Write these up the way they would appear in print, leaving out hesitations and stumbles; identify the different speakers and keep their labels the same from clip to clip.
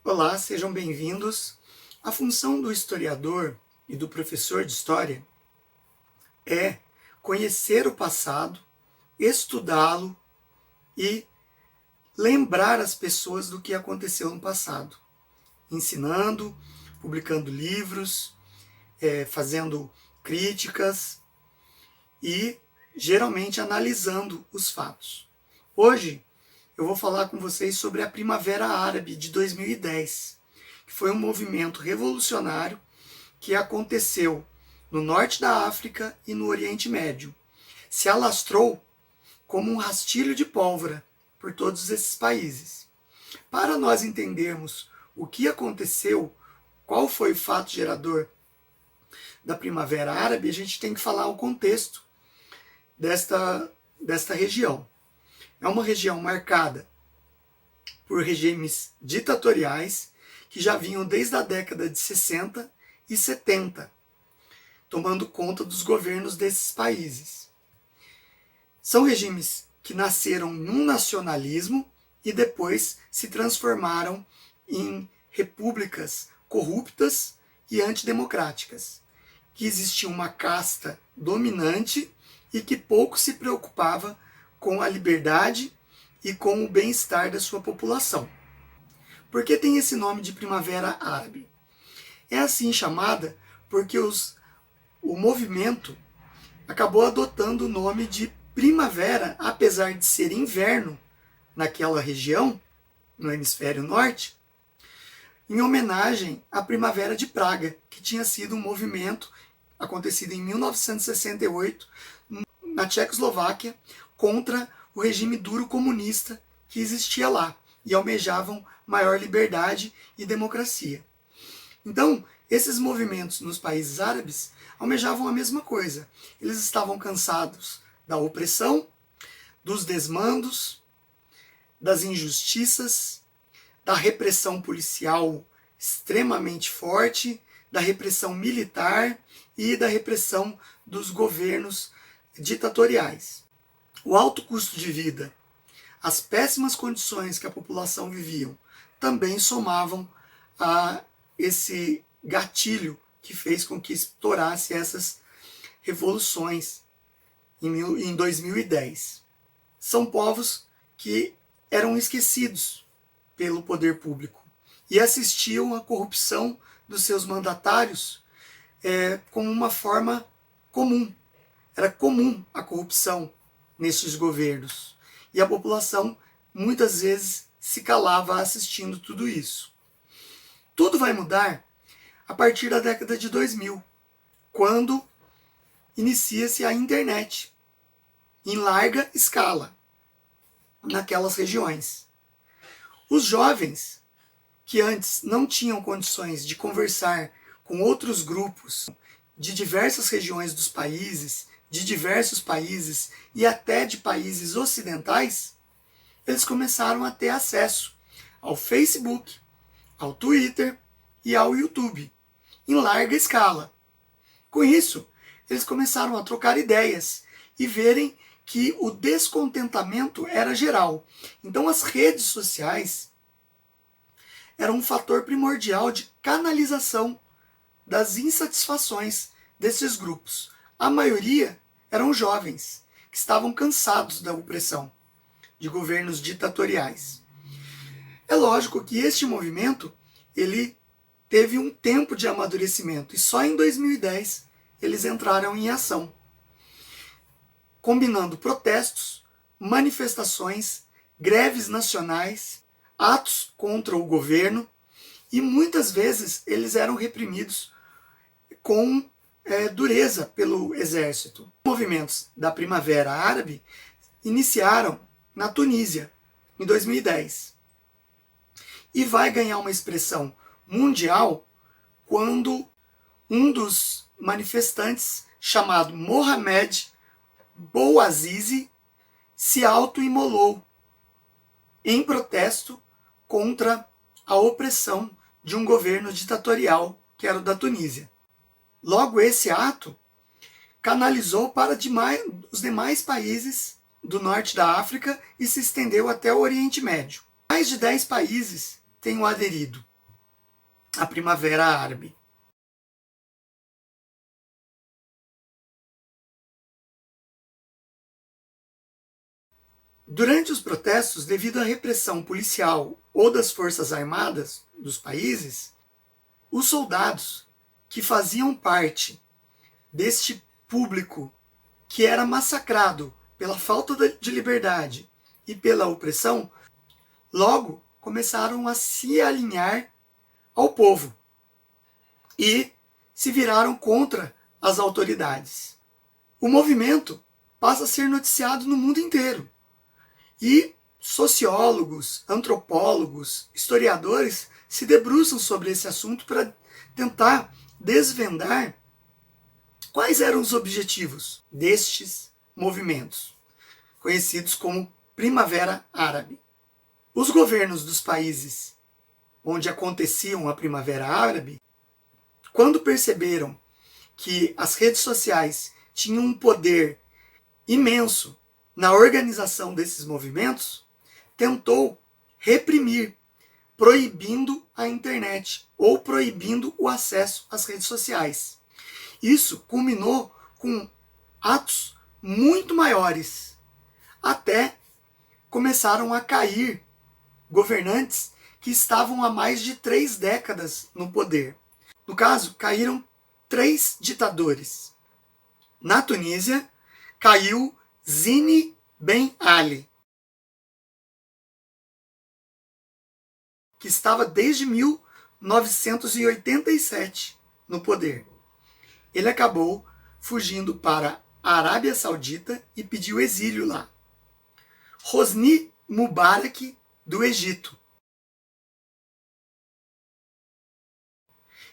Speaker 1: Olá, sejam bem-vindos. A função do historiador e do professor de história é conhecer o passado, estudá-lo e lembrar as pessoas do que aconteceu no passado, ensinando, publicando livros, fazendo críticas e geralmente analisando os fatos. Hoje eu vou falar com vocês sobre a Primavera Árabe de 2010, que foi um movimento revolucionário que aconteceu no norte da África e no Oriente Médio. Se alastrou como um rastilho de pólvora por todos esses países. Para nós entendermos o que aconteceu, qual foi o fato gerador da Primavera Árabe, a gente tem que falar o contexto desta região. É uma região marcada por regimes ditatoriais que já vinham desde a década de 60 e 70, tomando conta dos governos desses países. São regimes que nasceram num nacionalismo e depois se transformaram em repúblicas corruptas e antidemocráticas, que existia uma casta dominante e que pouco se preocupava com a liberdade e com o bem-estar da sua população. Por que tem esse nome de Primavera Árabe? É assim chamada porque o movimento acabou adotando o nome de primavera, apesar de ser inverno naquela região, no hemisfério norte, em homenagem à Primavera de Praga, que tinha sido um movimento acontecido em 1968 na Tchecoslováquia contra o regime duro comunista que existia lá e almejavam maior liberdade e democracia. Então, esses movimentos nos países árabes almejavam a mesma coisa. Eles estavam cansados da opressão, dos desmandos, das injustiças, da repressão policial extremamente forte, da repressão militar e da repressão dos governos ditatoriais. O alto custo de vida, as péssimas condições que a população vivia, também somavam a esse gatilho que fez com que estourasse essas revoluções em 2010. São povos que eram esquecidos pelo poder público e assistiam à corrupção dos seus mandatários como uma forma comum. Era comum a corrupção nesses governos. E a população muitas vezes se calava assistindo tudo isso. Tudo vai mudar a partir da década de 2000, quando inicia-se a internet em larga escala naquelas regiões. Os jovens que antes não tinham condições de conversar com outros grupos de diversas regiões dos países, de diversos países e até de países ocidentais, eles começaram a ter acesso ao Facebook, ao Twitter e ao YouTube, em larga escala. Com isso, eles começaram a trocar ideias e verem que o descontentamento era geral. Então as redes sociais eram um fator primordial de canalização das insatisfações desses grupos. A maioria eram jovens que estavam cansados da opressão de governos ditatoriais. É lógico que este movimento ele teve um tempo de amadurecimento e só em 2010 eles entraram em ação, combinando protestos, manifestações, greves nacionais, atos contra o governo e muitas vezes eles eram reprimidos com dureza pelo exército. Os movimentos da Primavera Árabe iniciaram na Tunísia, em 2010. E vai ganhar uma expressão mundial quando um dos manifestantes, chamado Mohamed Bouazizi, se autoimolou em protesto contra a opressão de um governo ditatorial, que era o da Tunísia. Logo, esse ato canalizou para os demais países do norte da África e se estendeu até o Oriente Médio. Mais de 10 países têm aderido. a Primavera Árabe. Durante os protestos, devido à repressão policial ou das forças armadas dos países, os soldados que faziam parte deste público que era massacrado pela falta de liberdade e pela opressão, logo começaram a se alinhar ao povo e se viraram contra as autoridades. O movimento passa a ser noticiado no mundo inteiro. E sociólogos, antropólogos, historiadores se debruçam sobre esse assunto para tentar desvendar quais eram os objetivos destes movimentos, conhecidos como Primavera Árabe. Os governos dos países onde aconteciam a Primavera Árabe, quando perceberam que as redes sociais tinham um poder imenso na organização desses movimentos, tentou reprimir, proibindo a internet ou proibindo o acesso às redes sociais. Isso culminou com atos muito maiores, até começaram a cair governantes que estavam há mais de 3 décadas no poder. No caso, caíram 3 ditadores. Na Tunísia, caiu Zine Ben Ali, que estava desde 1987 no poder. Ele acabou fugindo para a Arábia Saudita e pediu exílio lá. Hosni Mubarak, do Egito.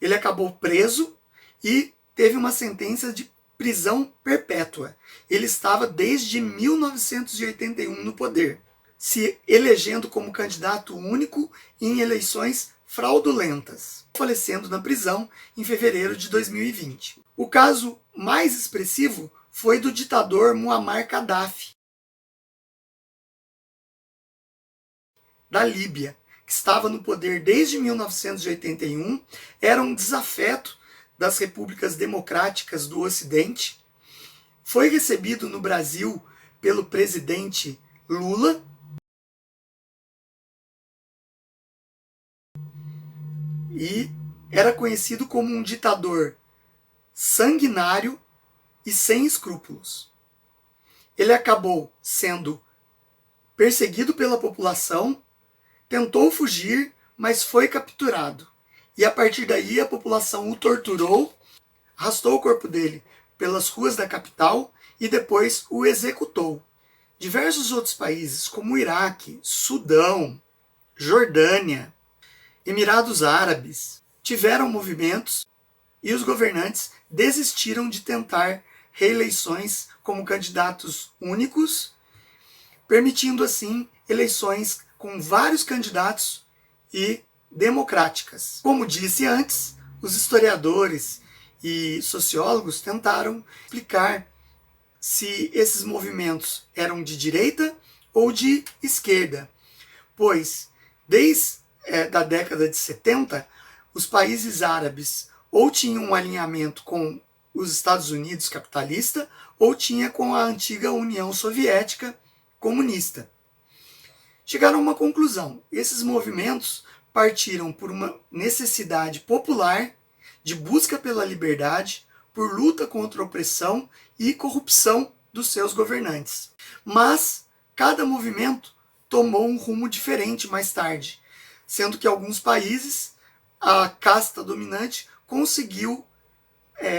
Speaker 1: Ele acabou preso e teve uma sentença de prisão perpétua. Ele estava desde 1981 no poder, se elegendo como candidato único em eleições fraudulentas, falecendo na prisão em fevereiro de 2020. O caso mais expressivo foi do ditador Muammar Gaddafi, da Líbia, que estava no poder desde 1981, era um desafeto das repúblicas democráticas do Ocidente, foi recebido no Brasil pelo presidente Lula e era conhecido como um ditador sanguinário e sem escrúpulos. Ele acabou sendo perseguido pela população, tentou fugir, mas foi capturado. E a partir daí a população o torturou, arrastou o corpo dele pelas ruas da capital e depois o executou. Diversos outros países, como o Iraque, Sudão, Jordânia, Emirados Árabes, tiveram movimentos e os governantes desistiram de tentar reeleições como candidatos únicos, permitindo assim eleições com vários candidatos e democráticas. Como disse antes, os historiadores e sociólogos tentaram explicar se esses movimentos eram de direita ou de esquerda, pois desde da década de 70, os países árabes ou tinham um alinhamento com os Estados Unidos capitalista ou tinha com a antiga União Soviética comunista. Chegaram a uma conclusão. Esses movimentos partiram por uma necessidade popular de busca pela liberdade, por luta contra a opressão e corrupção dos seus governantes. Mas cada movimento tomou um rumo diferente mais tarde, sendo que alguns países a casta dominante conseguiu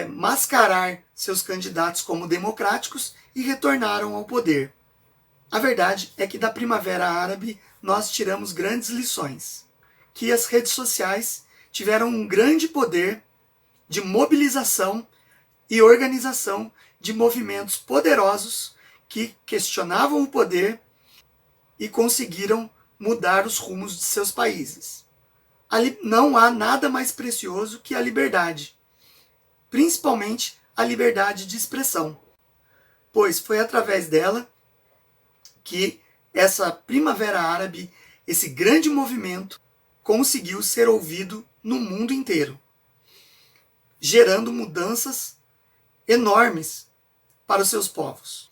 Speaker 1: mascarar seus candidatos como democráticos e retornaram ao poder. A verdade é que da Primavera Árabe nós tiramos grandes lições, que as redes sociais tiveram um grande poder de mobilização e organização de movimentos poderosos que questionavam o poder e conseguiram mudar os rumos de seus países. Não há nada mais precioso que a liberdade, principalmente a liberdade de expressão, pois foi através dela que essa Primavera Árabe, esse grande movimento, conseguiu ser ouvido no mundo inteiro, gerando mudanças enormes para os seus povos.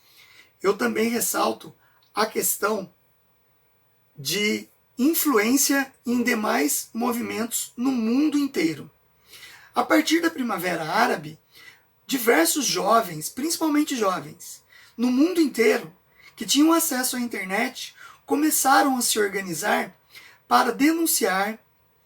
Speaker 1: Eu também ressalto a questão de influência em demais movimentos no mundo inteiro. A partir da Primavera Árabe, diversos jovens, principalmente jovens, no mundo inteiro, que tinham acesso à internet, começaram a se organizar para denunciar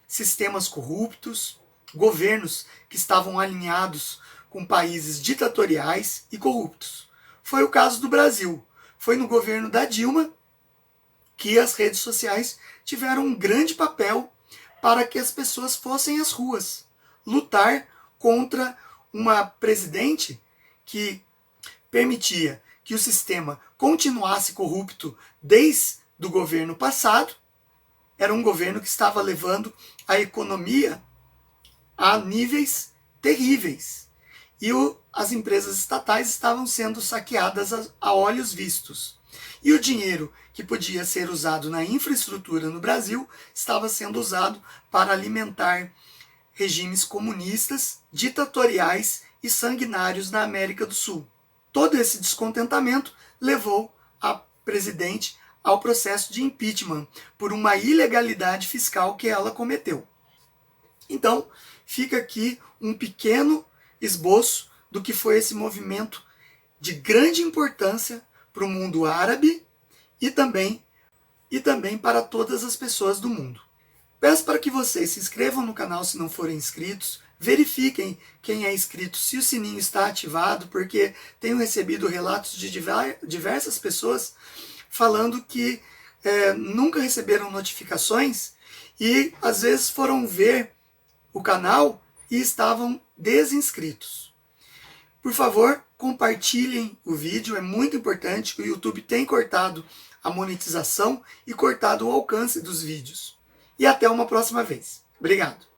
Speaker 1: sistemas corruptos, governos que estavam alinhados com países ditatoriais e corruptos. Foi o caso do Brasil. Foi no governo da Dilma que as redes sociais tiveram um grande papel para que as pessoas fossem às ruas lutar contra uma presidente que permitia que o sistema continuasse corrupto desde o governo passado. Era um governo que estava levando a economia a níveis terríveis. E as empresas estatais estavam sendo saqueadas a olhos vistos. E o dinheiro que podia ser usado na infraestrutura no Brasil estava sendo usado para alimentar regimes comunistas, ditatoriais e sanguinários na América do Sul. Todo esse descontentamento levou a presidente ao processo de impeachment por uma ilegalidade fiscal que ela cometeu. Então, fica aqui um pequeno esboço do que foi esse movimento de grande importância para o mundo árabe e também para todas as pessoas do mundo. Peço para que vocês se inscrevam no canal se não forem inscritos, verifiquem quem é inscrito, se o sininho está ativado, porque tenho recebido relatos de diversas pessoas falando que nunca receberam notificações e às vezes foram ver o canal e estavam desinscritos. Por favor, compartilhem o vídeo, é muito importante. O YouTube tem cortado a monetização e cortado o alcance dos vídeos. E até uma próxima vez. Obrigado.